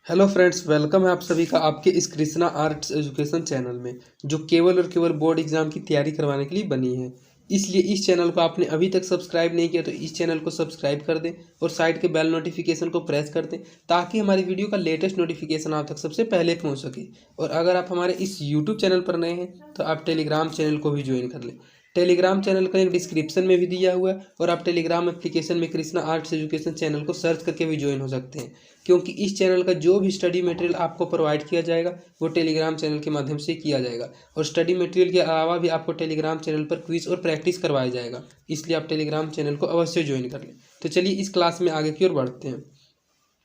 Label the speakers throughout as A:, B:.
A: Hello friends, welcome है आप सभी का आपके इस कृष्णा आर्ट्स एजुकेशन चैनल में, जो केवल और केवल बोर्ड एग्जाम की तैयारी करवाने के लिए बनी है। इसलिए इस चैनल को आपने अभी तक सब्सक्राइब नहीं किया तो इस चैनल को सब्सक्राइब कर दें और साइड के बेल नोटिफिकेशन को प्रेस कर दें, ताकि हमारी वीडियो का लेटेस्ट नोटिफिकेशन आप तक सबसे पहले पहुंच सके। और अगर आप हमारे इस यूट्यूब चैनल पर नए हैं तो आप टेलीग्राम चैनल को भी ज्वाइन कर लें। टेलीग्राम चैनल का लिंक डिस्क्रिप्शन में भी दिया हुआ है और आप टेलीग्राम एप्लीकेशन में कृष्णा आर्ट्स एजुकेशन चैनल को सर्च करके भी ज्वाइन हो सकते हैं, क्योंकि इस चैनल का जो भी स्टडी मटेरियल आपको प्रोवाइड किया जाएगा वो टेलीग्राम चैनल के माध्यम से किया जाएगा। और स्टडी मटेरियल के अलावा भी आपको टेलीग्राम चैनल पर क्विज और प्रैक्टिस करवाया जाएगा, इसलिए आप टेलीग्राम चैनल को अवश्य ज्वाइन कर लें। तो चलिए इस क्लास में आगे की ओर बढ़ते हैं।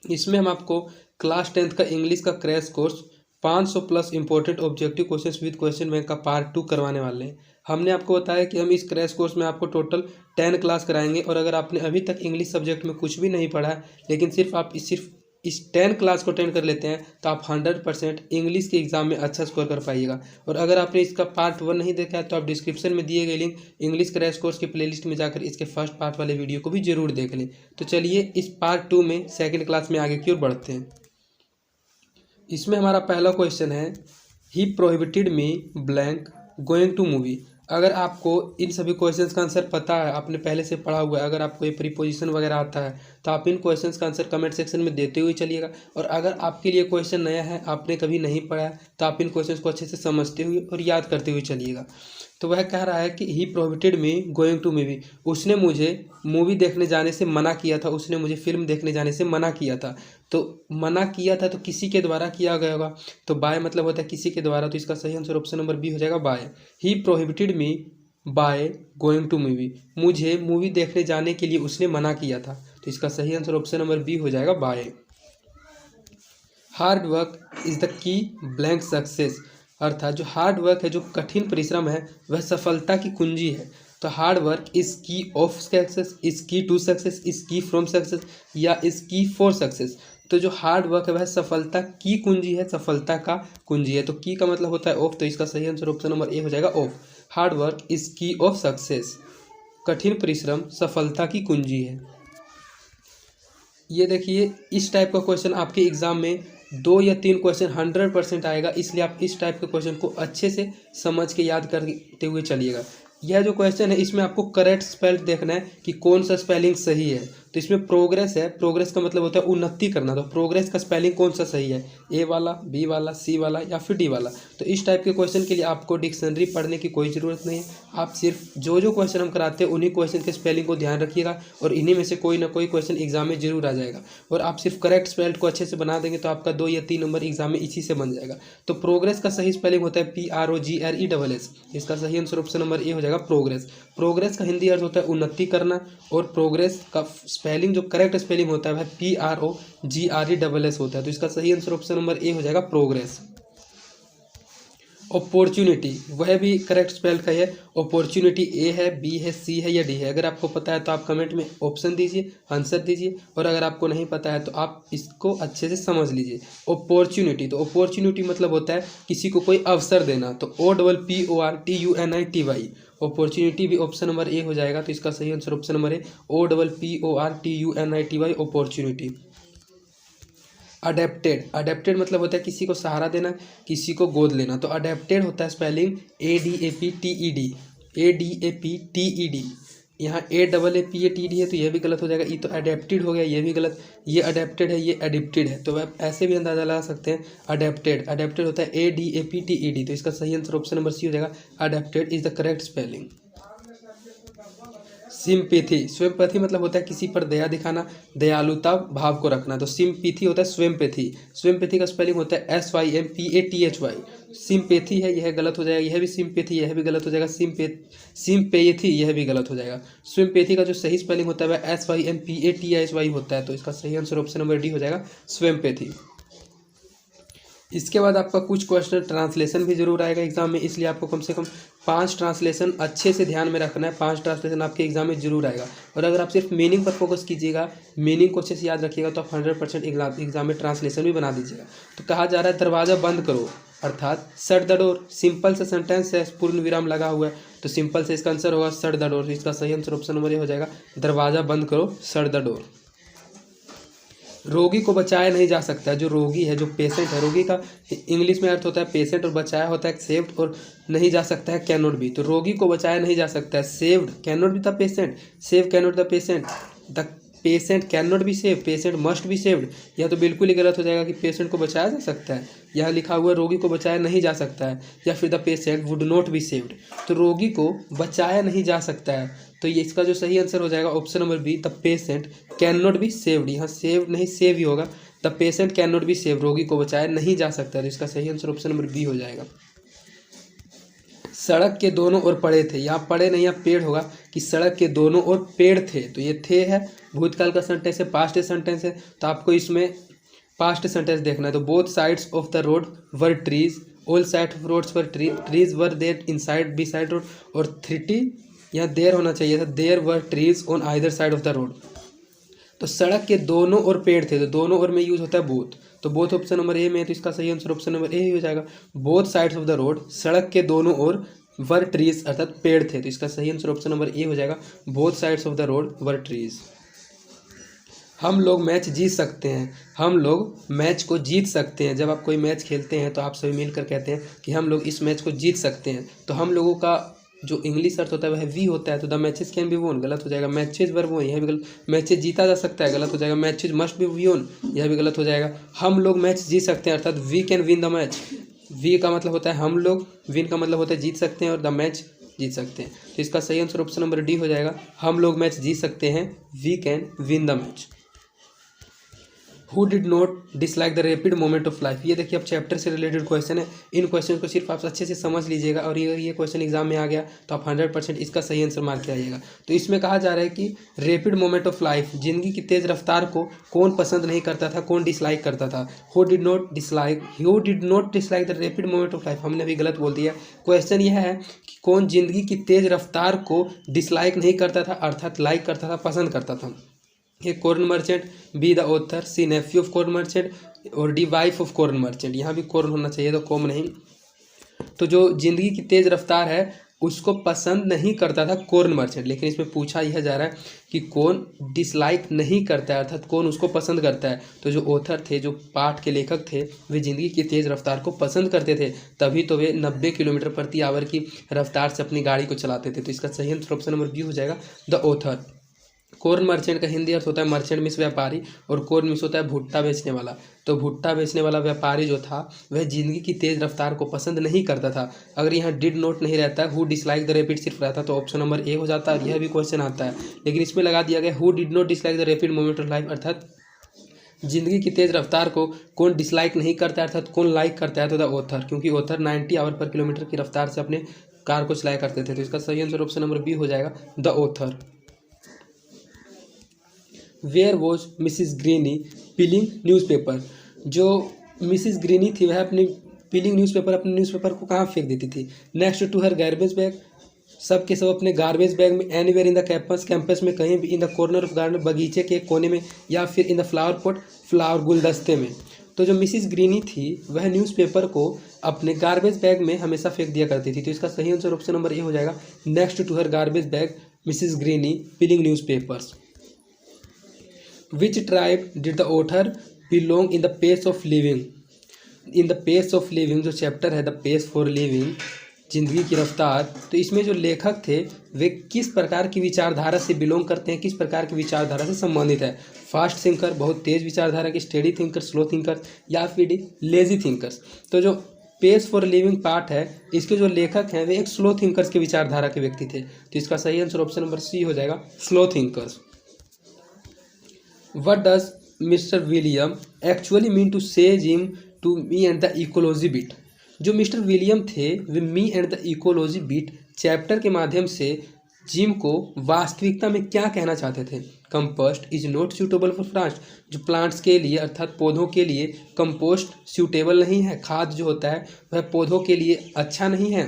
A: इसमें हम आपको क्लास 10th का इंग्लिश का crash course 500 plus important objective questions with question bank का पार्ट 2 करवाने वाले हैं। हमने आपको बताया कि हम इस क्रैश कोर्स में आपको टोटल 10 क्लास कराएंगे, और अगर आपने अभी तक इंग्लिश सब्जेक्ट में कुछ भी नहीं पढ़ा है, लेकिन सिर्फ इस 10 क्लास को अटेंड कर लेते हैं, तो आप 100% इंग्लिश के एग्जाम में अच्छा स्कोर कर पाइएगा। और अगर आपने इसका पार्ट 1 नहीं देखा है तो आप डिस्क्रिप्शन में दिए गए लिंक इंग्लिश क्रैश कोर्स की प्लेलिस्ट में जाकर इसके फर्स्ट पार्ट वाले वीडियो को भी जरूर देख लें। तो चलिए इस पार्ट 2 में सेकेंड क्लास में आगे की ओर बढ़ते हैं। इसमें हमारा पहला क्वेश्चन है, he prohibited me blank going to movie. अगर आपको इन सभी क्वेश्चंस का आंसर पता है, आपने पहले से पढ़ा हुआ है, अगर आपको ये प्रीपोजिशन वगैरह आता है, तो आप इन क्वेश्चंस का आंसर कमेंट सेक्शन में देते हुए चलिएगा। और अगर आपके लिए क्वेश्चन नया है, आपने कभी नहीं पढ़ा है, तो आप इन क्वेश्चंस को अच्छे से समझते हुए और याद करते हुए चलिएगा। तो वह कह रहा है कि he prohibited me going to movie, उसने मुझे मूवी देखने जाने से मना किया था, उसने मुझे फिल्म देखने जाने से मना किया था। तो मना किया था तो किसी के द्वारा किया गया होगा, तो बाय मतलब होता है किसी के द्वारा, तो इसका सही आंसर ऑप्शन नंबर बी हो जाएगा, by. He prohibited me by going to movie, मुझे मूवी देखने जाने के लिए उसने मना किया था, तो इसका सही आंसर ऑप्शन नंबर बी हो जाएगा, by. Hard work is the key blank success, अर्थात जो हार्ड वर्क है, जो कठिन परिश्रम है, वह सफलता की कुंजी है। तो हार्ड वर्क इज की ऑफ सक्सेस, इज की टू सक्सेस, इज की फ्रॉम सक्सेस, या इज की फॉर सक्सेस। तो जो हार्ड वर्क है वह सफलता की कुंजी है, सफलता का कुंजी है। तो की का मतलब होता है ऑफ, तो इसका सही आंसर ऑप्शन नंबर ए हो जाएगा, ऑफ। हार्ड वर्क इज की ऑफ सक्सेस, कठिन परिश्रम सफलता की कुंजी है। ये देखिए, इस टाइप का क्वेश्चन आपके एग्जाम में 2 या 3 क्वेश्चन 100% आएगा, इसलिए आप इस टाइप के क्वेश्चन को अच्छे से समझ के याद करते हुए चलिएगा। यह जो क्वेश्चन है इसमें आपको करेक्ट स्पेल देखना है कि कौन सा स्पेलिंग सही है। तो इसमें प्रोग्रेस है, प्रोग्रेस का मतलब होता है उन्नति करना, तो प्रोग्रेस का स्पेलिंग कौन सा सही है, ए वाला, बी वाला, सी वाला या फिर डी वाला। तो इस टाइप के क्वेश्चन के लिए आपको डिक्शनरी पढ़ने की कोई ज़रूरत नहीं है, आप सिर्फ जो क्वेश्चन हम कराते हैं उन्हीं क्वेश्चन के स्पेलिंग को ध्यान रखिएगा, और इन्हीं में से कोई ना कोई क्वेश्चन एग्जाम में जरूर आ जाएगा। और आप सिर्फ करेक्ट स्पेल्ड को अच्छे से बना देंगे तो आपका 2 या 3 नंबर एग्जाम में इसी से बन जाएगा। तो प्रोग्रेस का सही स्पेलिंग होता है PROGRESS, इसका सही आंसर ऑप्शन नंबर ए हो जाएगा, प्रोग्रेस। प्रोग्रेस का हिंदी अर्थ होता है उन्नति करना, और प्रोग्रेस का स्पेलिंग जो करेक्ट स्पेलिंग होता है वह PROGRESS होता है, तो इसका सही आंसर ऑप्शन नंबर ए हो जाएगा, प्रोग्रेस। अपॉर्चुनिटी, वह भी करेक्ट स्पेल का है, अपॉर्चुनिटी ए है, बी है, सी है या डी है। अगर आपको पता है तो आप कमेंट में ऑप्शन दीजिए, आंसर दीजिए, और अगर आपको नहीं पता है तो आप इसको अच्छे से समझ लीजिए। अपॉर्चुनिटी, तो अपॉर्चुनिटी मतलब होता है किसी को कोई अवसर देना, तो OPPORTUNITY, अपॉर्चुनिटी भी ऑप्शन नंबर ए हो जाएगा, तो इसका सही answer option number A, OPPORTUNITY, opportunity. Adapted, adapted मतलब होता है किसी को सहारा देना, किसी को गोद लेना। तो अडेप्टेड होता है स्पेलिंग ADAPTED, यहाँ AAPATD है तो यह भी गलत हो जाएगा। ये तो अडेप्टेड हो गया, ये भी गलत। ये अडेप्टेड है, ये एडिप्टेड है, तो आप ऐसे भी अंदाजा लगा सकते हैं। अडेप्टेड, अडेप्टेड होता है ADAPTED, तो इसका सही आंसर ऑप्शन नंबर सी हो जाएगा, adapted is the correct spelling. Sympathy, स्वयंपैथी मतलब होता है किसी पर दया दिखाना, दयालुता भाव को रखना। तो सिंपैथी होता है स्वयंपैथी, स्वयंपैथी का स्पेलिंग होता है SYMPATHY। सिंपैथी है, यह गलत हो जाएगा, यह भी सिंपैथी, यह भी गलत हो जाएगा, सिंपैथी यह भी गलत हो जाएगा। स्वयंपैथी का जो सही स्पेलिंग होता है वह SYMPATHY होता है, तो इसका सही आंसर ऑप्शन नंबर डी हो जाएगा, स्वयंपैथी। इसके बाद आपका कुछ क्वेश्चन ट्रांसलेशन भी जरूर आएगा एग्जाम में, इसलिए आपको कम से कम 5 ट्रांसलेशन अच्छे से ध्यान में रखना है। 5 ट्रांसलेशन आपके एग्जाम में जरूर आएगा, और अगर आप सिर्फ मीनिंग पर फोकस कीजिएगा, मीनिंग को अच्छे से याद रखिएगा, तो आप 100% एग्जाम में ट्रांसलेशन भी बना दीजिएगा। तो कहा जा रहा है दरवाज़ा बंद करो, अर्थात शट द डोर। सिंपल से सेंटेंस है, पूर्ण विराम लगा हुआ है, तो सिंपल से इसका आंसर होगा शट द डोर, इसका सही आंसर ऑप्शन नंबर ए हो जाएगा, दरवाज़ा बंद करो, शट द डोर। रोगी को बचाया नहीं जा सकता है। जो रोगी है, जो पेशेंट है, रोगी का इंग्लिश में अर्थ होता है पेशेंट और बचाया होता है सेव्ड और नहीं जा सकता है कैन नॉट बी। तो रोगी को बचाया नहीं जा सकता है, saved can not B the patient, save can not the patient, the patient can not be save, patient must be saved. यह तो बिल्कुल ही गलत हो जाएगा कि पेशेंट को बचाया जा सकता है। यह लिखा हुआ रोगी को बचाया नहीं जा सकता है, या फिर the patient would not be saved. तो रोगी को बचाया नहीं जा सकता है, तो ये इसका जो सही आंसर हो जाएगा option number B, the patient can not be saved. यहाँ सेव नहीं सेव ही होगा, the patient can not be save, रोगी को बचाया नहीं जा सकता है। तो इसका सही आंसर ऑप्शन नंबर बी हो जाएगा। सड़क के दोनों ओर पड़े थे, यहाँ पड़े नहीं, यहाँ पेड़ होगा कि सड़क के दोनों ओर पेड़ थे। तो ये थे है भूतकाल का सेंटेंस है, पास्ट सेंटेंस है, तो आपको इसमें पास्ट सेंटेंस देखना है। तो both sides of the road were trees, all side of roads were trees were there inside be side road, और 30 यहाँ देयर होना चाहिए था, there were trees on either side of the road. तो सड़क के दोनों ओर पेड़ थे, तो दोनों ओर में यूज होता है बोथ, तो बोथ ऑप्शन नंबर ए में है, तो इसका सही आंसर ऑप्शन नंबर ए ही हो जाएगा। Both sides of the road, सड़क के दोनों ओर वर ट्रीज अर्थात पेड़ थे, तो इसका सही आंसर ऑप्शन नंबर ए हो जाएगा। Both sides of the road were trees. हम लोग मैच जीत सकते हैं, हम लोग मैच को जीत सकते हैं। जब आप कोई मैच खेलते हैं तो आप सभी मिलकर कहते हैं कि हम लोग इस मैच को जीत सकते हैं। तो हम लोगों का जो इंग्लिश अर्थ होता है वह वी होता है, तो द मैचेस कैन बी वोन गलत हो जाएगा, मैचेस वर वोन यह भी गलत, मैचेस जीता जा सकता है गलत हो जाएगा, मैचेस मस्ट बी विन यह भी गलत हो जाएगा। हम लोग मैच जीत सकते हैं अर्थात we can win the match, we का मतलब होता है हम लोग, विन का मतलब होता है जीत सकते हैं, और द मैच जीत सकते हैं। तो इसका सही आंसर ऑप्शन नंबर डी हो जाएगा, हम लोग मैच जीत सकते हैं, we can win the match. Who did not dislike the rapid moment of life, ये देखिए अब चैप्टर से रिलेटेड क्वेश्चन है। इन क्वेश्चन को सिर्फ आप अच्छे से समझ लीजिएगा, और ये क्वेश्चन एग्जाम में आ गया तो आप 100% इसका सही आंसर मार के आइएगा। तो इसमें कहा जा रहा है कि रैपिड मोमेंट ऑफ लाइफ, जिंदगी की तेज रफ्तार को कौन पसंद नहीं करता था, कौन डिसलाइक करता था। Who did not dislike the rapid moment of life, हमने भी गलत बोल दिया। क्वेश्चन यह है कि कौन जिंदगी की तेज रफ्तार को डिसलाइक नहीं करता था अर्थात लाइक करता था, पसंद करता था। A corn merchant, B the author, C nephew of corn merchant, और D wife of corn merchant. यहाँ भी कॉर्न होना चाहिए तो कॉम नहीं। तो जो जिंदगी की तेज रफ्तार है उसको पसंद नहीं करता था कॉर्न मर्चेंट, लेकिन इसमें पूछा यह जा रहा है कि कौन डिसलाइक नहीं करता है अर्थात कौन उसको पसंद करता है। तो जो ऑथर थे, जो पाठ के लेखक थे, वे जिंदगी की तेज रफ्तार को पसंद करते थे, तभी तो वे 90 किलोमीटर प्रति आवर की रफ्तार से अपनी गाड़ी को चलाते थे। तो इसका सही आंसर ऑप्शन नंबर बी हो जाएगा, द ऑथर। कॉर्न मर्चेंट का हिंदी अर्थ होता है मर्चेंट मीन्स व्यापारी, और कॉर्न मीन्स होता है भुट्टा बेचने वाला। तो भुट्टा बेचने वाला व्यापारी जो था वह जिंदगी की तेज रफ्तार को पसंद नहीं करता था। अगर यहाँ डिड नोट नहीं रहता, हु डिसलाइक द रैपिड सिर्फ रहता तो ऑप्शन नंबर ए हो जाता, और यह भी क्वेश्चन आता है। लेकिन इसमें लगा दिया गया who did not dislike the rapid moment of life, अर्थात जिंदगी की तेज रफ्तार को कौन डिसलाइक नहीं करता है अर्थात कौन लाइक करता है, तो द ऑथर, क्योंकि ऑथर 90 आवर पर किलोमीटर की रफ्तार से अपने कार को चलाया करते थे। तो इसका सही आंसर ऑप्शन नंबर बी हो जाएगा, the author. Where was Mrs Greeny piling newspaper, जो मिसिस ग्रीनी थी वह अपनी पिलिंग न्यूज़पेपर, अपने न्यूज़पेपर को कहाँ फेंक देती थी। Next to her garbage bag, सब के सब अपने गार्बेज बैग में, एनीवेयर इन द कैंपस में कहीं भी, in the corner of garden बगीचे के कोने में, या फिर in the flower pot flower गुलदस्ते में। तो जो मिसिस ग्रीनी थी वह न्यूज़पेपर को अपने गार्बेज बैग में हमेशा फेंक दिया करती थी। तो इसका सही आंसर ऑप्शन नंबर ए हो जाएगा, next to her garbage bag Mrs Greeny piling newspapers. Which tribe did the author belong in the pace of living? In the pace of living जो चैप्टर है द पेस फॉर लिविंग, जिंदगी की रफ्तार, तो इसमें जो लेखक थे वे किस प्रकार की विचारधारा से बिलोंग करते हैं, किस प्रकार की विचारधारा से संबंधित है। फास्ट थिंकर, बहुत तेज विचारधारा के, स्टेडी थिंकर, स्लो थिंकर, या फिर लेजी थिंकर्स। तो जो पेस फॉर लिविंग पार्ट है इसके जो लेखक हैं वे एक स्लो थिंकर्स के विचारधारा के व्यक्ति थे। तो इसका सही आंसर ऑप्शन नंबर सी हो जाएगा, slow thinkers. What does Mr. William actually mean to say Jim to me and the ecology bit? जो मिस्टर विलियम थे वे me and the ecology bit chapter के माध्यम से जिम को वास्तविकता में क्या कहना चाहते थे। Compost is not suitable for plants, जो प्लांट्स के लिए अर्थात पौधों के लिए कंपोस्ट सूटेबल नहीं है, खाद जो होता है वह पौधों के लिए अच्छा नहीं है।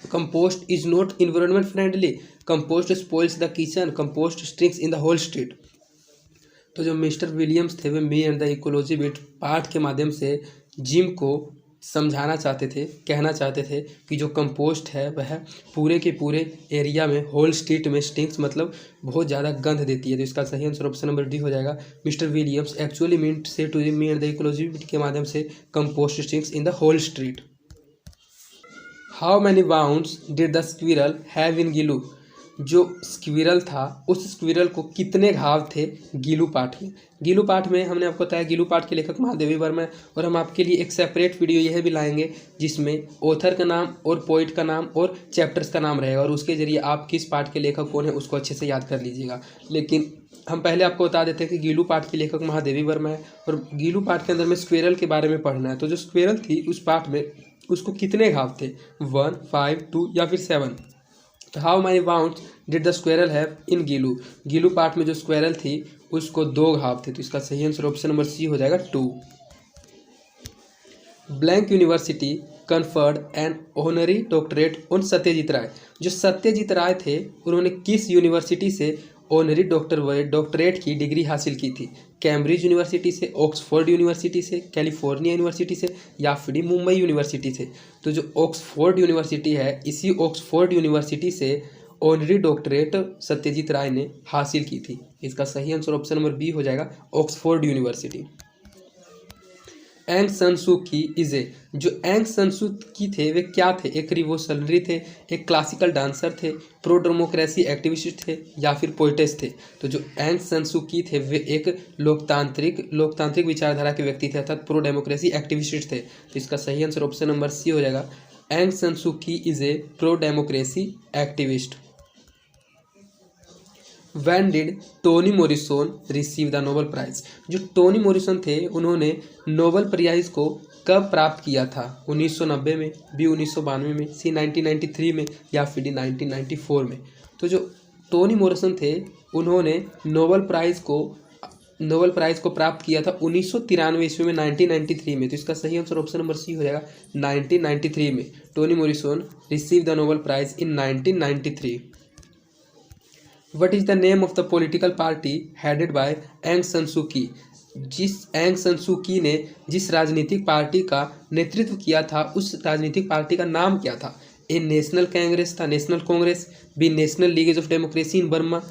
A: Compost is not environment friendly, compost spoils the kitchen, compost stinks in the whole street. तो जो मिस्टर विलियम्स थे वे me and the ecology bit पाठ के माध्यम से जिम को समझाना चाहते थे, कहना चाहते थे कि जो कंपोस्ट है वह पूरे के पूरे एरिया में, होल स्ट्रीट में स्टिंक्स मतलब बहुत ज़्यादा गंध देती है। तो इसका सही आंसर ऑप्शन नंबर डी हो जाएगा। मिस्टर विलियम्स एक्चुअली मींट से टू मीन द इकोलॉजी के माध्यम से compost stinks in the whole street. How many bounds did the squirrel have in Gillu? जो स्क्विरल था उस स्क्विरल को कितने घाव थे गीलू पाठ में? गीलू पाठ में हमने आपको बताया गीलू पाठ के लेखक महादेवी वर्मा है, और हम आपके लिए एक सेपरेट वीडियो यह भी लाएंगे जिसमें ऑथर का नाम और पोइट का नाम और चैप्टर्स का नाम रहेगा, और उसके जरिए आप किस पाठ के लेखक कौन है उसको अच्छे से याद कर लीजिएगा। लेकिन हम पहले आपको बता देते हैं कि गीलू पाठ के लेखक महादेवी वर्मा है, और गीलू पाठ के अंदर में स्क्विरल के बारे में पढ़ना है। तो जो स्क्विरल थी उस पाठ में उसको कितने घाव थे, 1, 5, 2 या फिर 7? तो how many bounds did the squirrel have in Gillu? Gillu part में जो स्क्वेरल थी उसको 2 घाव थे। तो इसका सही आंसर ऑप्शन नंबर सी हो जाएगा 2। Blank university conferred an honorary doctorate on Satyajit Ray. जो सत्यजीत राय थे उन्होंने किस यूनिवर्सिटी से ऑनरी डॉक्टरेट की डिग्री हासिल की थी? कैम्ब्रिज यूनिवर्सिटी से, ऑक्सफोर्ड यूनिवर्सिटी से, कैलिफोर्निया यूनिवर्सिटी से या फिर मुंबई यूनिवर्सिटी से? तो जो ऑक्सफोर्ड यूनिवर्सिटी है, इसी ऑक्सफोर्ड यूनिवर्सिटी से ऑनरी डॉक्टरेट सत्यजीत राय ने हासिल की थी। इसका सही आंसर ऑप्शन नंबर बी हो जाएगा, Oxford university. Ang San Suu Kyi is ए, जो एंग सन सू की थे वे क्या थे? एक रिवोल्यूशनरी थे, एक क्लासिकल डांसर थे, प्रो डेमोक्रेसी एक्टिविस्ट थे या फिर पोइटेस थे? तो जो एंग सन सू की थे वे एक लोकतांत्रिक विचारधारा के व्यक्ति थे, अर्थात प्रो डेमोक्रेसी एक्टिविस्ट थे। तो इसका सही आंसर ऑप्शन नंबर सी हो जाएगा। एंग San Suu Kyi is a pro democracy activist. When did Toni Morrison receive the Nobel Prize? जो टोनी मॉरिसन थे उन्होंने नोबेल प्राइज को कब प्राप्त किया था? 1990 में, बी 1992 में, सी 1993 में या फिर डी 1994 में? तो जो टोनी मॉरिसन थे उन्होंने नोबेल प्राइज को प्राप्त किया था 1993 ईस्वी में, 1993 में। तो इसका सही आंसर ऑप्शन नंबर सी हो जाएगा, 1993 में Toni Morrison receive the Nobel Prize in 1993। What is the name of the political party headed by Ang San Suu की? जिस एंग सन सू की ने जिस राजनीतिक पार्टी का नेतृत्व किया था उस राजनीतिक पार्टी का नाम क्या था? ए नेशनल कांग्रेस था, National Congress, B National Leagues of Democracy in Burma,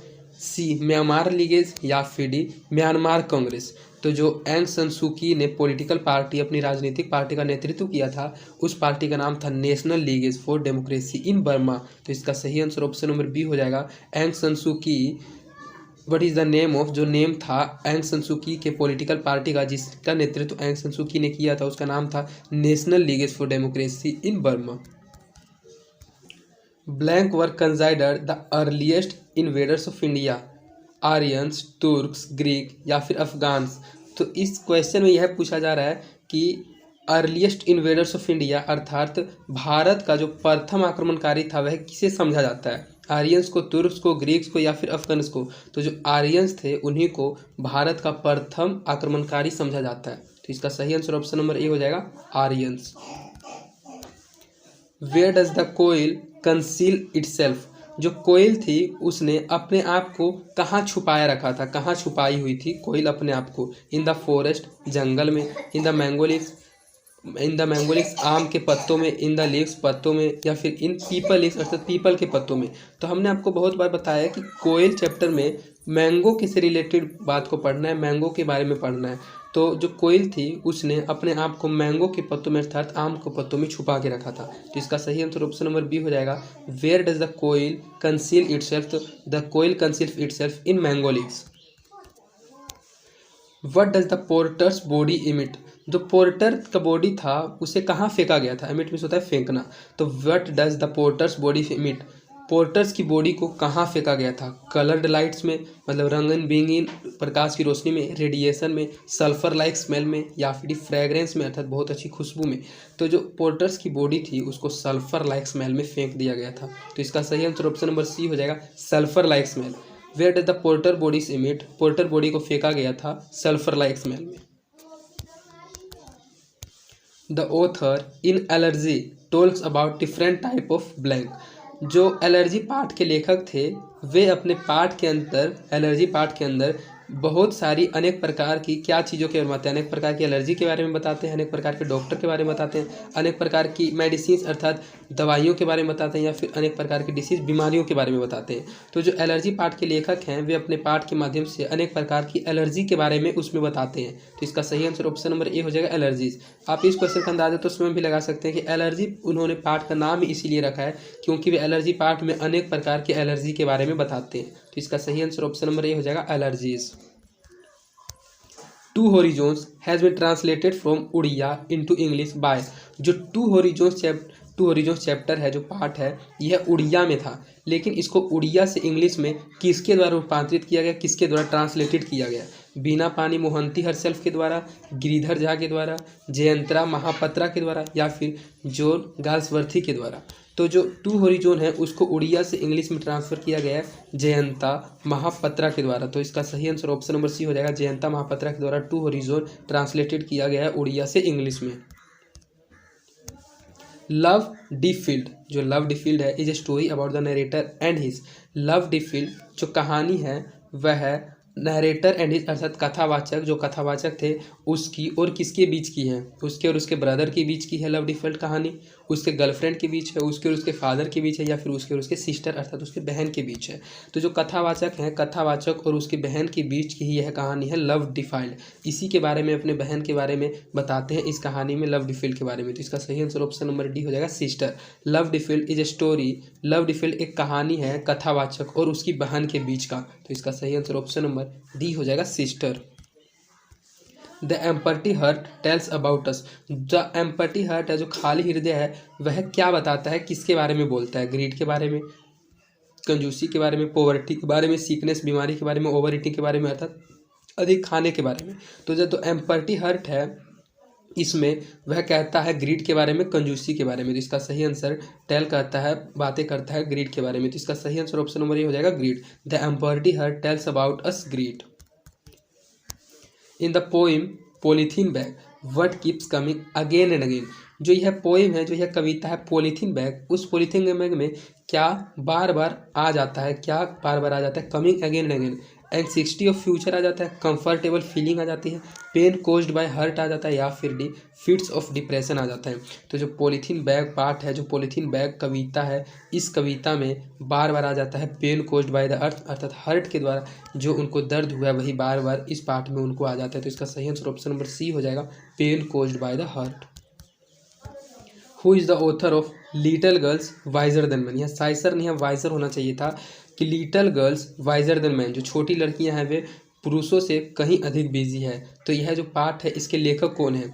A: C Myanmar Leagues या फिर डी म्यांमार कांग्रेस? तो जो एंग सन सू की ने पॉलिटिकल पार्टी, अपनी राजनीतिक पार्टी का नेतृत्व किया था उस पार्टी का नाम था national ligase for democracy in Burma. तो इसका सही आंसर ऑप्शन नंबर बी हो जाएगा। एंग सन सू की, what is the name of, जो नेम था एंग सन सू की के पॉलिटिकल पार्टी का जिसका नेतृत्व एंग सन सू की ने किया था उसका नाम था national ligase for democracy in Burma. Blank were considered the earliest invaders of India, Aryans, Turks, Greek या फिर अफगान्स? तो इस क्वेश्चन में यह पूछा जा रहा है कि अर्लीस्ट इन्वेडर्स ऑफ इंडिया अर्थात भारत का जो प्रथम आक्रमणकारी था वह किसे समझा जाता है? आर्यंस को, तुर्क्स को, ग्रीक्स को या फिर अफगान्स को? तो जो आर्यंस थे उन्हीं को भारत का प्रथम आक्रमणकारी समझा जाता है। तो इसका सही आंसर ऑप्शन नंबर ए हो जाएगा, Aryans. Where does the koel conceal itself? जो कोयल थी उसने अपने आप को कहाँ छुपाया रखा था, कहाँ छुपाई हुई थी कोयल अपने आप को? इन द फॉरेस्ट, जंगल में, इन द मैंगो लीव्स आम के पत्तों में, इन द लीव्स पत्तों में या फिर इन पीपल लीव्स अर्थात पीपल के पत्तों में? तो हमने आपको बहुत बार बताया कि कोयल चैप्टर में मैंगो के से रिलेटेड बात को पढ़ना है, मैंगो के बारे में पढ़ना है। तो जो कोयल थी उसने अपने आप को मैंगो के पत्तों में अर्थात आम के पत्तों में छुपा के रखा था। तो इसका सही आंसर ऑप्शन नंबर बी हो जाएगा। Where does the koel conceal itself? तो the koel conceals itself in mango leaves. What does the porter's body emit? जो पोर्टर का बॉडी था उसे कहाँ फेंका गया था? इमिट मीन्स होता है फेंकना। तो what does the porter's body emit? Porters की बॉडी को कहाँ फेंका गया था? कलर्ड लाइट्स में, मतलब रंगीन बिरंगीन प्रकाश की रोशनी में, रेडिएशन में, सल्फर लाइक स्मेल में या फिर फ्रेग्रेंस में अर्थात बहुत अच्छी खुशबू में? तो जो पोर्टर्स की बॉडी थी उसको सल्फर लाइक स्मेल में फेंक दिया गया था। तो इसका सही आंसर ऑप्शन नंबर सी हो जाएगा, sulphur like smell. Where does the porter bodies emit? Porter body को फेंका गया था सल्फर लाइक स्मेल में। The author in allergy tells about different type of blank. जो एलर्जी पाठ के लेखक थे वे अपने पाठ के अंदर, एलर्जी पाठ के अंदर बहुत सारी अनेक प्रकार की क्या चीज़ों के बारे में बताते हैं, अनेक प्रकार की एलर्जी के बारे में बताते हैं, अनेक प्रकार के डॉक्टर के बारे में बताते हैं, अनेक प्रकार की मेडिसिन अर्थात दवाइयों के बारे में बताते हैं, या फिर अनेक प्रकार की डिसीज बीमारियों के बारे में बताते हैं। तो जो एलर्जी पाठ के लेखक हैं वे अपने पाठ के माध्यम से अनेक प्रकार की एलर्जी के बारे में उसमें बताते हैं। तो इसका सही आंसर ऑप्शन नंबर ए हो जाएगा एलर्जीज। आप इस क्वेश्चन का अंदाजा तो स्वयं भी लगा सकते हैं कि एलर्जी उन्होंने पाठ का नाम ही इसीलिए रखा है क्योंकि वे एलर्जी पाठ में अनेक प्रकार की एलर्जी के बारे में बताते हैं। तो इसका सही आंसर ऑप्शन नंबर ए हो जाएगा allergies. Two horizons has been translated from Oriya into English by. जो टू होरिजोन्स चैप्टर है, जो पाठ है, यह उड़िया में था, लेकिन इसको उड़िया से इंग्लिश में किसके द्वारा रूपांतरित किया गया, किसके द्वारा ट्रांसलेटेड किया गया? बीना पानी मोहंती हरसेल्फ के द्वारा, गिरिधर झा के द्वारा, जयंतरा महापत्रा के द्वारा, या फिर जॉन गाल्सवर्थी के द्वारा। तो जो टू होरिजोन है उसको उड़िया से इंग्लिश में ट्रांसफर किया गया है जयंता महापत्रा के द्वारा। तो इसका सही आंसर ऑप्शन नंबर सी हो जाएगा, जयंता महापत्रा के द्वारा टू होरिजोन ट्रांसलेटेड किया गया है उड़िया से इंग्लिश में। लव डीफील्ड, जो लव डीफील्ड है, is a story about the narrator and his. Love defeated जो कहानी है वह है नरेटर एंड हिज अर्थात कथावाचक, जो कथावाचक थे उसकी और किसके बीच की है? उसके और उसके ब्रदर के बीच की है लव डीफील्ड कहानी, उसके गर्लफ्रेंड के बीच है, उसके और उसके फादर के बीच है, या फिर उसके और उसके सिस्टर अर्थात उसके बहन के बीच है। तो जो कथावाचक हैं, कथावाचक और उसकी बहन के बीच की ही यह कहानी है लव डीफील्ड। इसी के बारे में, अपने बहन के बारे में बताते हैं इस कहानी में, लव डीफील्ड के बारे में। तो इसका सही आंसर ऑप्शन नंबर डी हो जाएगा sister. Love defeated is a story, love defeated एक कहानी है कथावाचक और उसकी बहन के बीच का। तो इसका सही आंसर ऑप्शन नंबर डी हो जाएगा sister. The empty heart tells about us. The empty heart है, जो खाली हृदय है, वह क्या बताता है, किसके बारे में बोलता है? ग्रीड के बारे में, कंजूसी के बारे में, पॉवर्टी के बारे में, सीकनेस बीमारी के बारे में, ओवर ईटिंग के बारे में अर्थात अधिक खाने के बारे में। तो जो एम्पटी हार्ट है इसमें वह कहता है ग्रीड के बारे में, कंजूसी के बारे में। तो इसका सही आंसर टेल कहता है, बातें करता है ग्रीड के बारे में। तो इसका सही आंसर ऑप्शन नंबर ये हो जाएगा greed. The empty heart tells about us greed. In the poem polythene bag what keeps coming again and again. जो यह पोइम है, जो यह कविता है पॉलीथीन बैग, उस पॉलीथीन बैग में क्या बार बार आ जाता है, क्या बार बार आ जाता है? Coming again and again. Anxiety of future आ जाता है, कंफर्टेबल फीलिंग आ जाती है, पेन कोज्ड बाय हर्ट आ जाता है, या फिर डी फिट्स ऑफ डिप्रेशन आ जाता है। तो जो पॉलीथीन बैग पार्ट है, जो पॉलीथीन बैग कविता है, इस कविता में बार बार आ जाता है pain caused by the earth अर्थात हर्ट के द्वारा जो उनको दर्द हुआ है वही बार बार इस पार्ट में उनको आ जाता है। तो इसका सही आंसर ऑप्शन नंबर सी हो जाएगा, pain caused by the hurt. Who is the author of little girls wiser than man. यह साइसर नहीं है, वाइजर होना चाहिए था कि little girls wiser than man, जो छोटी लड़कियां हैं वे पुरुषों से कहीं अधिक बिजी है। तो यह जो पाठ है इसके लेखक कौन है?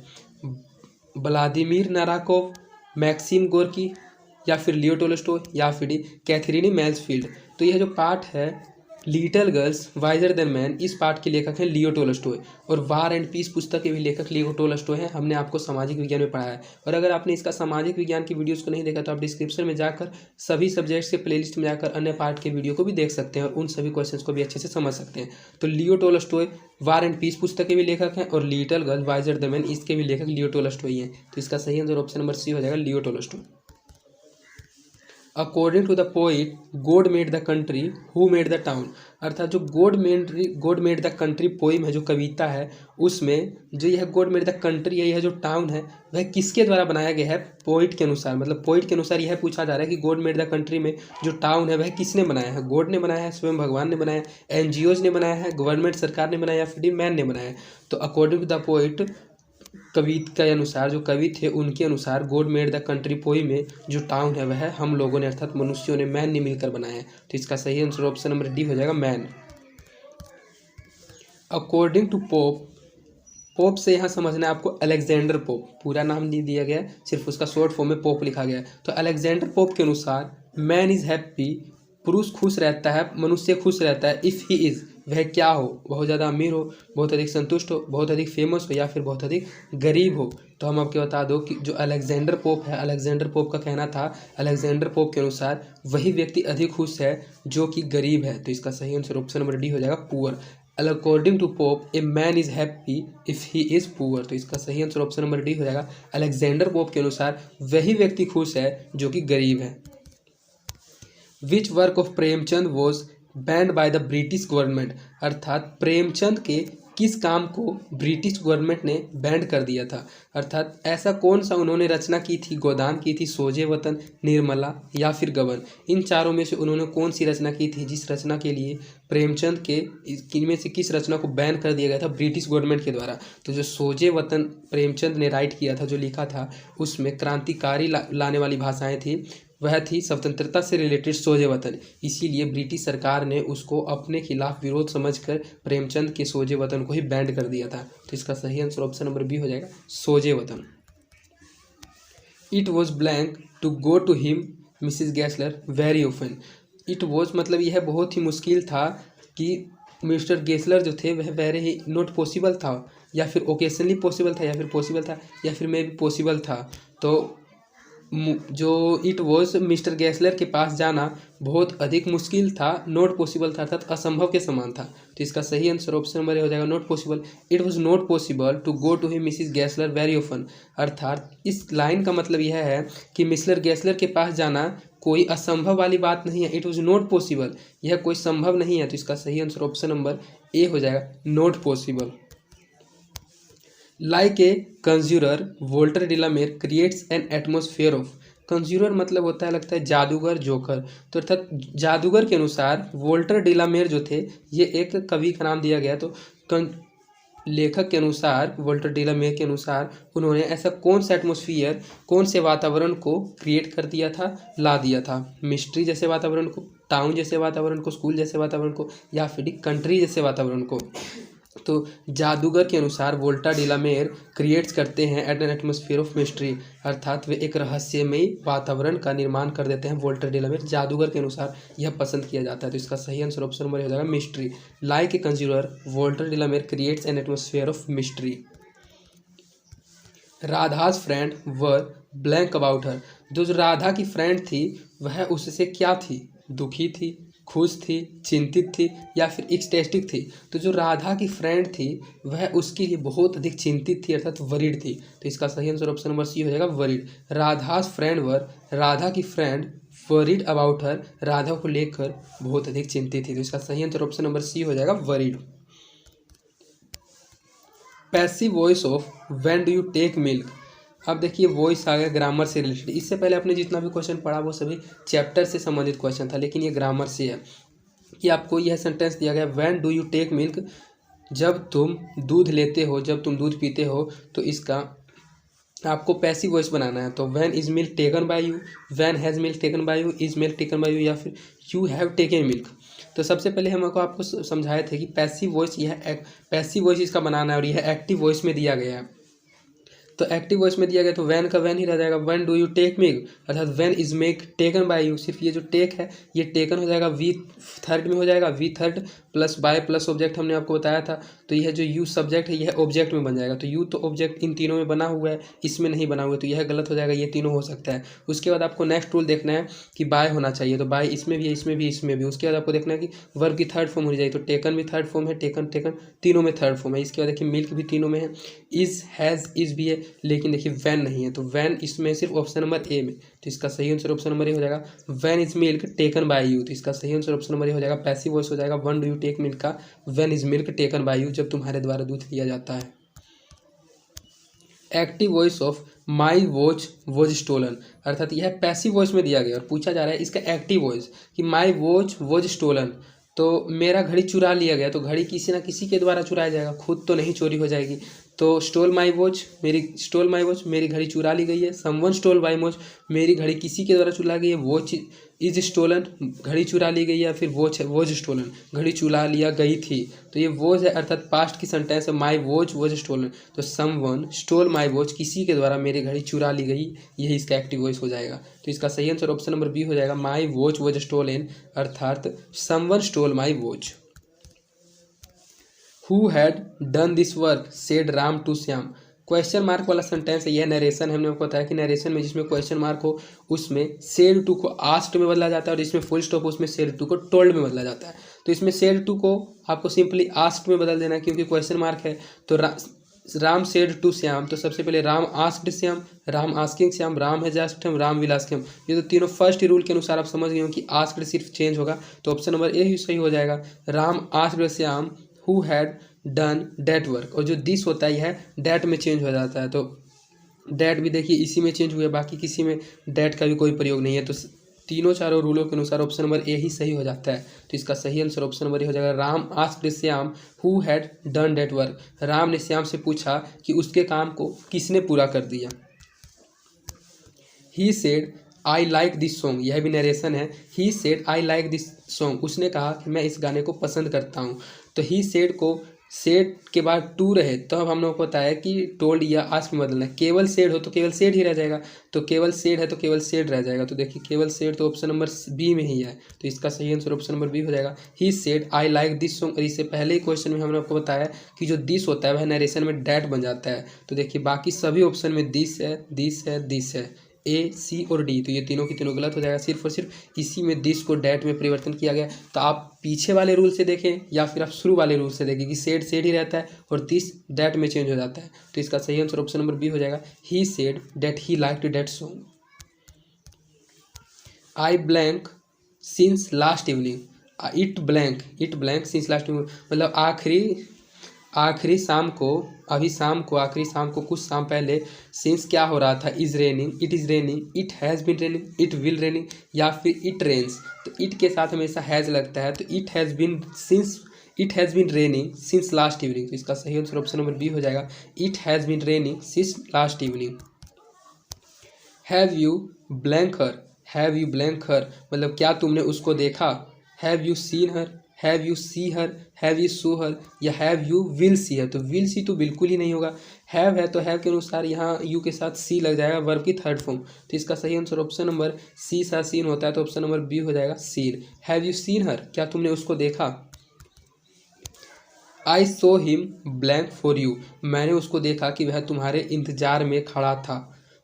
A: व्लादिमीर नाराकोव, मैक्सिम गोर्की, या फिर लियो टोल्स्टॉय, या फिर कैथरीन मैन्सफील्ड। तो यह जो पाठ है little girls wiser than man, इस पाठ के लेखक हैं लियो टोल्स्टॉय। और वार एंड पीस पुस्तक के भी लेखक लियो टोल्स्टॉय हैं। हमने आपको सामाजिक विज्ञान में पढ़ाया है, और अगर आपने इसका सामाजिक विज्ञान की वीडियोस को नहीं देखा तो आप डिस्क्रिप्शन में जाकर सभी सब्जेक्ट्स के प्लेलिस्ट में जाकर अन्य पार्ट के वीडियो को भी देख सकते हैं और उन सभी क्वेश्चंस को भी अच्छे से समझ सकते हैं। तो Leo Tolstoy War and Peace पुस्तक के भी लेखक हैं, और little girls wiser than man इसके भी लेखक लियो टोल्स्टॉय हैं। तो इसका सही आंसर ऑप्शन नंबर सी हो जाएगा, Leo Tolstoy. According to the poet God made the country who made the town. अर्थात जो God made the country poem है, जो कविता है, उसमें जो यह गॉड मेड द कंट्री है, यह जो टाउन है वह किसके द्वारा बनाया गया है? पोइट के अनुसार, मतलब पोइट के अनुसार यह पूछा जा रहा है कि गॉड मेड द कंट्री में जो टाउन है वह किसने बनाया है? गॉड ने बनाया है, स्वयं भगवान ने बनाया है, NGOs ने बनाया है, गवर्नमेंट सरकार ने बनाया, या फिर मैन ने बनाया है? तो अकॉर्डिंग टू द पोइट कविता के अनुसार, जो कवि थे उनके अनुसार, God made the country poem में जो टाउन है वह हम लोगों ने अर्थात मनुष्यों ने, मैन ने मिलकर बनाया है। तो इसका सही आंसर ऑप्शन नंबर डी हो जाएगा, man. According to Pope, Pope से यहाँ समझना है आपको अलेक्जेंडर पोप, पूरा नाम नहीं दिया गया, सिर्फ उसका शॉर्ट फॉर्म में पोप लिखा गया है। तो अलेक्जेंडर पोप के अनुसार मैन इज हैप्पी, पुरुष खुश रहता है, मनुष्य खुश रहता है, इफ़ ही इज़, वह क्या हो? बहुत ज़्यादा अमीर हो, बहुत अधिक संतुष्ट हो, बहुत अधिक फेमस हो, या फिर बहुत अधिक गरीब हो। तो हम आपको बता दो कि जो अलेक्जेंडर पोप है, अलेक्जेंडर पोप का कहना था, अलेक्जेंडर पोप के अनुसार वही व्यक्ति अधिक खुश है जो कि गरीब है। तो इसका सही आंसर ऑप्शन नंबर डी हो जाएगा, poor. According to Pope a man is happy if he is poor. तो इसका सही आंसर ऑप्शन नंबर डी हो जाएगा, अलेक्जेंडर पोप के अनुसार वही व्यक्ति खुश है जो कि गरीब है। Which work of Premchand was banned by the British government, अर्थात प्रेमचंद के किस काम को ब्रिटिश गवर्नमेंट ने बैंड कर दिया था। अर्थात ऐसा कौन सा उन्होंने रचना की थी, गोदान की थी, सोजे वतन, निर्मला या फिर गबन। इन चारों में से उन्होंने कौन सी रचना की थी जिस रचना के लिए प्रेमचंद के इनमें से किस रचना को बैन कर दिया गया था ब्रिटिश गवर्नमेंट के द्वारा। तो जो सोजे वतन प्रेमचंद ने राइट किया था, जो लिखा था, उसमें क्रांतिकारी लाने वाली भाषाएं थी, वह थी स्वतंत्रता से रिलेटेड सोजे वतन। इसीलिए ब्रिटिश सरकार ने उसको अपने खिलाफ विरोध समझकर प्रेमचंद के सोजे वतन को ही बैंड कर दिया था। तो इसका सही आंसर ऑप्शन नंबर बी हो जाएगा, Soze Watan. It was blank to go to him Mrs Gessler very often. It was मतलब यह बहुत ही मुश्किल था कि मिस्टर गेसलर जो थे वह वेरी ही नॉट पॉसिबल था, या फिर ओकेजनली पॉसिबल था, या फिर पॉसिबल था, या फिर मे भी पॉसिबल था। तो जो इट वॉज मिस्टर गैसलर के पास जाना बहुत अधिक मुश्किल था, नॉट पॉसिबल था, अर्थात असंभव के समान था। तो इसका सही आंसर ऑप्शन नंबर ए हो जाएगा, not possible. It was not possible to go to him Mrs Gessler very often, अर्थात इस लाइन का मतलब यह है कि मिस्टर गैसलर के पास जाना कोई असंभव वाली बात नहीं है। इट वॉज नॉट पॉसिबल, यह कोई संभव नहीं है। तो इसका सही आंसर ऑप्शन नंबर ए हो जाएगा, not possible. Like a conjurer Walter de la Mare creates an atmosphere of. Conjurer मतलब होता है, लगता है जादूगर, जोकर। तो अर्थात जादूगर के अनुसार वोल्टर डिलामेर जो थे, ये एक कवि का नाम दिया गया। तो लेखक के अनुसार, वोल्टर डिलामेर के अनुसार, उन्होंने ऐसा कौन सा एटमोसफियर, कौन से वातावरण को क्रिएट कर दिया था, ला दिया था। मिस्ट्री जैसे वातावरण को, टाउन जैसे वातावरण को, स्कूल जैसे वातावरण को, या फिर कंट्री जैसे वातावरण को। तो जादूगर के अनुसार वोल्टा डिलामेर क्रिएट्स करते हैं at an atmosphere of mystery, अर्थात वे एक रहस्यमयी वातावरण का निर्माण कर देते हैं। वोल्टा डिलामेर जादूगर के अनुसार यह पसंद किया जाता है। तो इसका सही आंसर ऑप्शन नंबर हो जाएगा, mystery. Like a conjurer Walter de la Mare creates an atmosphere of mystery. Radha's friend were blank about her. जो राधा की फ्रेंड थी वह उससे क्या थी, दुखी थी, खुश थी, चिंतित थी, या फिर एक्सटेस्टिक थी। तो जो राधा की फ्रेंड थी वह उसके लिए बहुत अधिक चिंतित थी, अर्थात वरीड थी। तो इसका सही आंसर ऑप्शन नंबर सी हो जाएगा, वरीड। राधाज फ्रेंड वर, राधा की friend worried about her, Radha को लेकर बहुत अधिक चिंतित थी। तो इसका सही आंसर ऑप्शन नंबर सी हो जाएगा, worried. Passive voice of when do you take milk. अब देखिए वॉइस आ गया ग्रामर से रिलेटेड। इससे पहले आपने जितना भी क्वेश्चन पढ़ा वो सभी चैप्टर से संबंधित क्वेश्चन था, लेकिन ये ग्रामर से है कि आपको यह सेंटेंस दिया गया, when do you take milk, जब तुम दूध लेते हो, जब तुम दूध पीते हो। तो इसका आपको पैसिव वॉइस बनाना है। तो when is milk taken by you, when has milk taken by you, is milk taken by you, या फिर यू हैव टेकन मिल्क। तो सबसे पहले हम आपको समझाए थे कि पैसिव वॉइस, यह पैसिव वॉइस इसका बनाना है, और यह एक्टिव वॉइस में दिया गया है। तो एक्टिव वॉइस में दिया गया तो वैन का वैन ही रह जाएगा, when do you take milk, अर्थात when is milk taken by you. सिर्फ ये जो टेक है ये टेकन हो जाएगा, वी थर्ड में हो जाएगा, V third plus by plus object हमने आपको बताया था। तो यह जो यू सब्जेक्ट है यह ऑब्जेक्ट में बन जाएगा। तो यू तो ऑब्जेक्ट इन तीनों में बना हुआ है, इसमें नहीं बना हुआ है, तो यह गलत हो जाएगा, ये तीनों हो सकता है। उसके बाद आपको नेक्स्ट रूल देखना है कि बाय होना चाहिए, तो बाय इसमें भी है, इसमें भी, इसमें भी। उसके बाद आपको देखना है कि वर्ब की थर्ड फॉर्म होनी चाहिए, तो टेकन भी थर्ड फॉर्म है, टेकन टेकन तीनों में थर्ड फॉर्म है। इसके बाद देखिए मिल्क भी तीनों में है, इज हैज़ इज भी है, लेकिन देखिए वैन नहीं है। तो वैन इसमें सिर्फ ऑप्शन नंबर ए में। तो इसका सही आंसर ऑप्शन नंबर ए हो जाएगा, when is milk taken by you. तो इसका सही आंसर ऑप्शन नंबर ए हो जाएगा, पैसिव वॉइस हो जाएगा when do you take milk का, when is milk taken by you, जब तुम्हारे द्वारा दूध लिया जाता है। Active voice of my watch was stolen, अर्थात यह पैसिव वॉइस में दिया गया और पूछा जा रहा है इसका एक्टिव वॉइस कि माई वॉच वॉज स्टोलन। तो मेरा घड़ी चुरा लिया गया, तो घड़ी किसी ना किसी के द्वारा चुराया जाएगा, खुद तो नहीं चोरी हो जाएगी। तो स्टोल माई वॉच, मेरी घड़ी चुरा ली गई है। समवन स्टोल माई वॉच, मेरी घड़ी किसी के द्वारा चुरा गई है। वॉच इज स्टोलन, घड़ी चुरा ली गई है। फिर वॉच है, वॉज स्टोलन, घड़ी चुरा लिया गई थी। तो ये वॉच है, अर्थात पास्ट की सेंटेंस है, माई वॉच वॉज स्टोलन। तो समवन स्टोल माई वॉच, किसी के द्वारा मेरी घड़ी चुरा ली गई, यही इसका एक्टिव वॉइस हो जाएगा। तो इसका सही आंसर ऑप्शन नंबर बी हो जाएगा, माई वॉच वॉज स्टोलन, अर्थात someone stole my watch. Who had done this work? said Ram to Shyam. Question mark वाला सेंटेंस है, यह नरेशन। हमने आपको बताया कि नरेशन में जिसमें क्वेश्चन मार्क हो उसमें सेड टू को आस्क्ड में बदला जाता है, और इसमें फुल स्टॉप उसमें सेड टू को टोल्ड में बदला जाता है। तो इसमें सेड टू को आपको सिंपली आस्क्ड में बदल देना है, क्योंकि क्वेश्चन मार्क है। तो राम सेड टू श्याम, तो सबसे पहले Ram asked Shyam, Ram asking Shyam, Ram has asked him, Ram will ask him. ये तो तीनों फर्स्ट रूल के अनुसार आप समझ गए हो कि आस्क्ड सिर्फ चेंज होगा, तो ऑप्शन नंबर ए ही सही हो जाएगा। Ram asked Shyam who had done that work, और जो दिस होता है यह डेट में चेंज हो जाता है, तो डेट भी देखिए इसी में चेंज हुआ, बाकी किसी में डेट का भी कोई प्रयोग नहीं है। तो तीनों चारों रूलों के अनुसार ऑप्शन नंबर ए ही सही हो जाता है। तो इसका सही आंसर ऑप्शन नंबर ए हो जाएगा। Ram asked Shyam who had done that work, Ram ने श्याम से पूछा कि उसके काम को किसने पूरा कर दिया। He said I like this song, यह भी नरेशन है। He said I like this song, उसने कहा कि मैं इस गाने को पसंद करता हूँ। तो ही सेड को सेड के बाद टू रहे तो अब हम लोग को बताया कि टोल्ड या आस्क में बदलना है। केवल सेड हो तो केवल सेड ही रह जाएगा, तो केवल सेड है तो केवल सेड रह जाएगा। तो देखिए केवल सेड तो ऑप्शन नंबर बी में ही है, तो इसका सही आंसर ऑप्शन नंबर बी हो जाएगा। He said I like this song, और इससे पहले ही क्वेश्चन में हमने आपको बताया कि जो दिस होता है वह नरेशन में डैट बन जाता है। तो देखिए बाकी सभी ऑप्शन में दिस है, दिस है, दिस है, ए, सी और डी, तो ये तीनों की तीनों गलत हो जाएगा। सिर्फ और सिर्फ इसी में दिस को डैट में परिवर्तन किया गया। तो आप पीछे वाले रूल से देखें या फिर आप शुरू वाले रूल से देखें कि सेड सेड ही रहता है और दिस डैट में चेंज हो जाता है। तो इसका सही आंसर ऑप्शन नंबर बी हो जाएगा। He said that he liked that song. I blank since last evening, it blank since last evening, मतलब आखिरी शाम को, अभी शाम को, आखिरी शाम को, कुछ शाम पहले सिंस क्या हो रहा था, is raining, it is raining, it has been raining, it will raining, या फिर इट रेन्स। तो इट के साथ हमेशा हैज़ लगता है, तो it has been raining since last evening. तो इसका सही आंसर ऑप्शन नंबर बी हो जाएगा। It has been raining since last evening. Have you blank her, मतलब क्या तुमने उसको देखा। Have you seen her, have you see her, have you saw her, या have you will see her. तो will सी तो बिल्कुल ही नहीं होगा। हैव है तो हैव के अनुसार यहाँ यू के साथ सी लग जाएगा, वर्ब की थर्ड फॉर्म। तो इसका सही आंसर ऑप्शन नंबर सी सा सीन होता है, तो ऑप्शन नंबर बी हो जाएगा seen. Have you seen her, क्या तुमने उसको देखा। I saw him blank for you, मैंने उसको देखा कि वह तुम्हारे इंतजार में खड़ा था,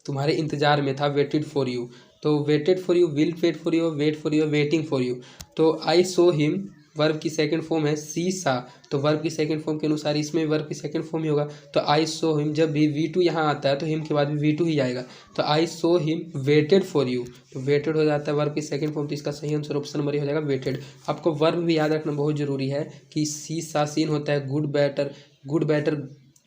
A: तुम्हारे इंतजार में था, वेटेड फॉर यू। तो waited for you, will wait for you, wait for you, waiting for you. तो आई सो हिम वर्ब की सेकंड फॉर्म है सी सा, तो वर्ब की सेकंड फॉर्म के अनुसार इसमें वर्ब की सेकंड फॉर्म ही होगा। तो आई सो हिम, जब भी V2 यहाँ आता है तो हिम के बाद भी V2 ही आएगा। तो I saw him waited for you, तो वेटेड हो जाता है वर्ब की सेकंड फॉर्म। तो इसका सही आंसर ऑप्शन नंबर हो जाएगा वेटेड। आपको वर्ब भी याद रखना बहुत जरूरी है कि सी सा सीन होता है good better,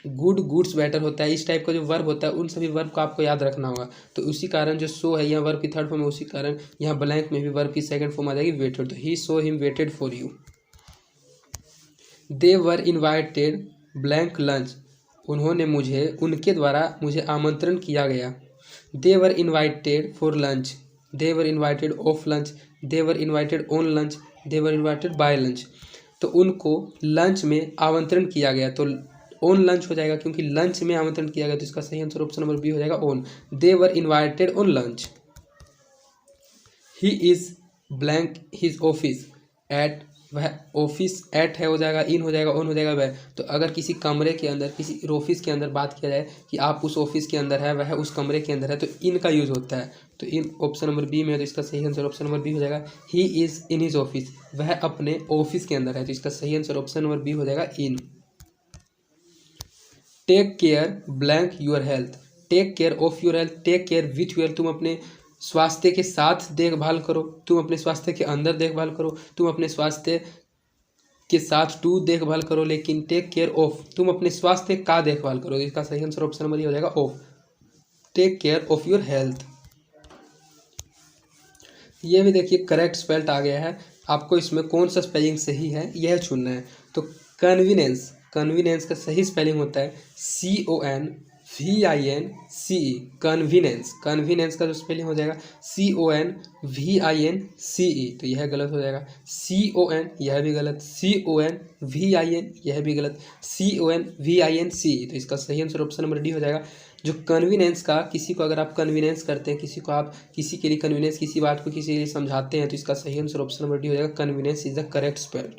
A: good goods better होता है। इस टाइप का जो वर्ब होता है उन सभी वर्ब को आपको याद रखना होगा। तो उसी कारण जो सो है यहाँ वर्ब की थर्ड फॉर्म है, उसी कारण यहाँ ब्लैंक में भी वर्ब की सेकंड फॉर्म आ जाएगी वेटेड। तो he so him waited for you. They were invited blank lunch, उन्होंने मुझे, उनके द्वारा मुझे आमंत्रण किया गया। They were invited for lunch, they were invited of lunch, they were invited on lunch, they were invited by lunch. तो उनको लंच में आमंत्रण किया गया, तो ऑन लंच हो जाएगा क्योंकि लंच में आमंत्रण किया गया। तो इसका सही आंसर ऑप्शन नंबर बी हो जाएगा on. They were invited on lunch. He is blank his office at, वह ऑफिस एट है हो जाएगा, इन हो जाएगा, ऑन हो जाएगा वह। तो अगर किसी कमरे के अंदर, किसी ऑफिस के अंदर बात किया जाए कि आप उस ऑफिस के अंदर है, वह उस कमरे के अंदर है, तो इन का यूज होता है। तो इन ऑप्शन नंबर बी में है, तो इसका सही आंसर ऑप्शन नंबर बी हो जाएगा। He is in his office, वह अपने ऑफिस के अंदर है, तो इसका सही आंसर ऑप्शन नंबर बी हो जाएगा in. Take care blank your health, take care of your health, take care with your, तुम अपने स्वास्थ्य के साथ देखभाल करो, तुम अपने स्वास्थ्य के अंदर देखभाल करो, तुम अपने स्वास्थ्य के साथ टू देखभाल करो, लेकिन टेक केयर ऑफ, तुम अपने स्वास्थ्य का देखभाल करो। इसका सही आंसर ऑप्शन नंबर ये हो जाएगा of. Take care of your health. ये भी देखिए करेक्ट स्पेल्ट आ गया है, आपको इसमें कौन सा स्पेलिंग सही है यह चुनना है। तो कन्वीनेंस, कन्वीनेंस का सही स्पेलिंग होता है CONVINCE, कन्वीनेंस। कन्वीनेंस का जो स्पेलिंग हो जाएगा CONVINCE, तो यह गलत हो जाएगा। CON यह भी गलत, CONVIN यह भी गलत, CONVINCE, तो इसका सही आंसर ऑप्शन नंबर डी हो जाएगा। जो कन्वीनेंस का, किसी को अगर आप कन्वीनेंस करते हैं, किसी को आप किसी के लिए कन्वीनेंस, किसी बात को किसी के लिए समझाते हैं, तो इसका सही आंसर ऑप्शन नंबर डी हो जाएगा। Convenience is the correct spelled.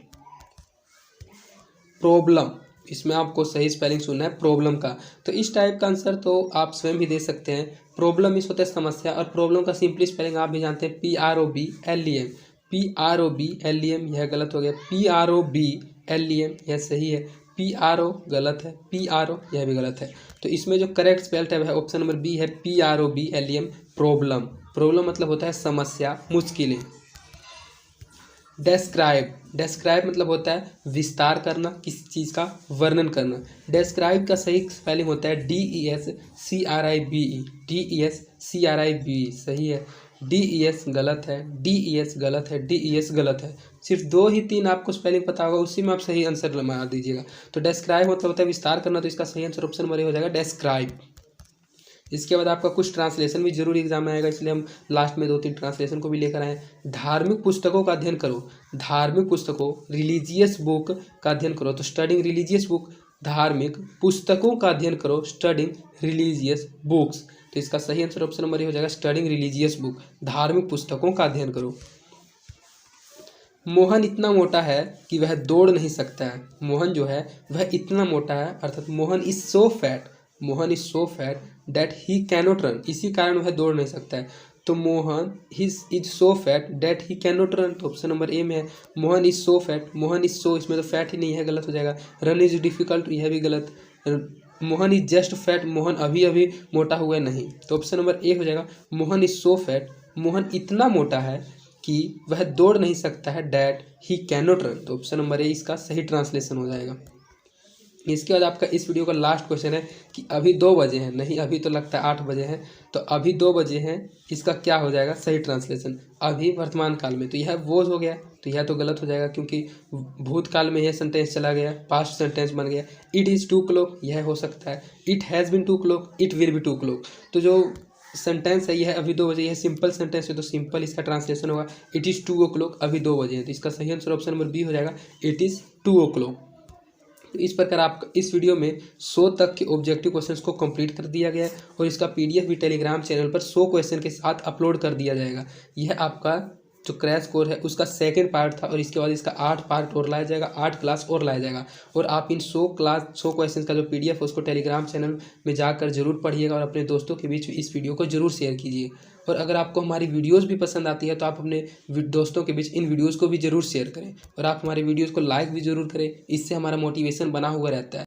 A: Problem, इसमें आपको सही स्पेलिंग सुनना है प्रॉब्लम का। तो इस टाइप का आंसर तो आप स्वयं भी दे सकते हैं। प्रॉब्लम इस होता है समस्या, और प्रॉब्लम का सिंपली स्पेलिंग आप भी जानते हैं PROBLEM, PROBLEM यह गलत हो गया, PROBLEM यह सही है, PRO गलत है, PRO यह भी गलत है। तो इसमें जो करेक्ट स्पेल्ड है वह ऑप्शन नंबर बी है, PROBLEM, प्रॉब्लम। प्रॉब्लम मतलब होता है समस्या, मुश्किलें। डेस्क्राइब, डेस्क्राइब मतलब होता है विस्तार करना, किसी चीज़ का वर्णन करना। डेस्क्राइब का सही स्पेलिंग होता है DESCRIBE, DESCRIBE सही है। DES गलत है, DES गलत है, DES गलत है। सिर्फ 2 ही 3 आपको स्पेलिंग पता होगा, उसी में आप सही आंसर मार दीजिएगा। तो डेस्क्राइब मतलब होता है विस्तार करना, तो इसका सही आंसर ऑप्शन नंबर ए हो जाएगा, डेस्क्राइब। इसके बाद आपका कुछ ट्रांसलेशन भी जरूर एग्जाम में आएगा, इसलिए हम लास्ट में 2-3 ट्रांसलेशन को भी लेकर आए। धार्मिक पुस्तकों का अध्ययन करो, धार्मिक पुस्तकों, रिलीजियस बुक का अध्ययन करो, तो स्टडिंग रिलीजियस बुक। धार्मिक पुस्तकों का अध्ययन करो, स्टडिंग रिलीजियस बुक्स। तो इसका सही आंसर ऑप्शन नंबर ए हो जाएगा, स्टडिंग रिलीजियस बुक, धार्मिक पुस्तकों का अध्ययन करो। मोहन इतना मोटा है कि वह दौड़ नहीं सकता है। मोहन जो है वह इतना मोटा है, अर्थात Mohan is so fat, Mohan is so fat that he cannot run, इसी कारण वह दौड़ नहीं सकता है। तो Mohan is so fat that he cannot run, तो ऑप्शन नंबर ए में है। Mohan is so fat, Mohan is so, इसमें तो फैट ही नहीं है, गलत हो जाएगा। रन इज डिफिकल्ट, यह भी गलत। Mohan is just fat, Mohan अभी अभी मोटा हुआ नहीं, तो ऑप्शन नंबर ए हो जाएगा। Mohan is so fat, Mohan इतना मोटा है कि वह दौड़ नहीं सकता है, डैट ही कैनॉट रन, तो ऑप्शन नंबर ए इसका सही ट्रांसलेशन हो जाएगा। इसके बाद आपका इस वीडियो का लास्ट क्वेश्चन है कि अभी 2 बजे हैं, नहीं अभी तो लगता है 8 बजे हैं, तो अभी 2 बजे हैं, इसका क्या हो जाएगा सही ट्रांसलेशन? अभी वर्तमान काल में, तो यह वोज हो गया, तो यह तो गलत हो जाएगा क्योंकि भूतकाल में यह सेंटेंस चला गया, पास्ट सेंटेंस बन गया। इट इज़ 2 o'clock, यह हो सकता है। It has been 2 o'clock, it will be 2 o'clock। तो जो सेंटेंस है यह अभी 2 बजे, यह सिंपल सेंटेंस है, तो सिंपल इसका ट्रांसलेशन होगा इट इज़ 2 o'clock, अभी 2 बजे हैं, तो इसका सही आंसर ऑप्शन नंबर बी हो जाएगा, इट इज़ 2 o'clock। तो इस प्रकार आपका इस वीडियो में 100 तक के ऑब्जेक्टिव क्वेश्चंस को कंप्लीट कर दिया गया है और इसका PDF भी टेलीग्राम चैनल पर 100 क्वेश्चन के साथ अपलोड कर दिया जाएगा। यह आपका जो क्रैश कोर्स है उसका सेकंड पार्ट था और इसके बाद इसका 8 पार्ट और लाया जाएगा, 8 क्लास और लाया जाएगा। और आप इन 100 क्वेश्चन का जो PDF है उसको टेलीग्राम चैनल में जाकर जरूर पढ़िएगा और अपने दोस्तों के बीच इस वीडियो को जरूर शेयर कीजिए। और अगर आपको हमारी वीडियोस भी पसंद आती है तो आप अपने दोस्तों के बीच इन वीडियोस को भी जरूर शेयर करें और आप हमारे वीडियोस को लाइक भी जरूर करें, इससे हमारा मोटिवेशन बना हुआ रहता है।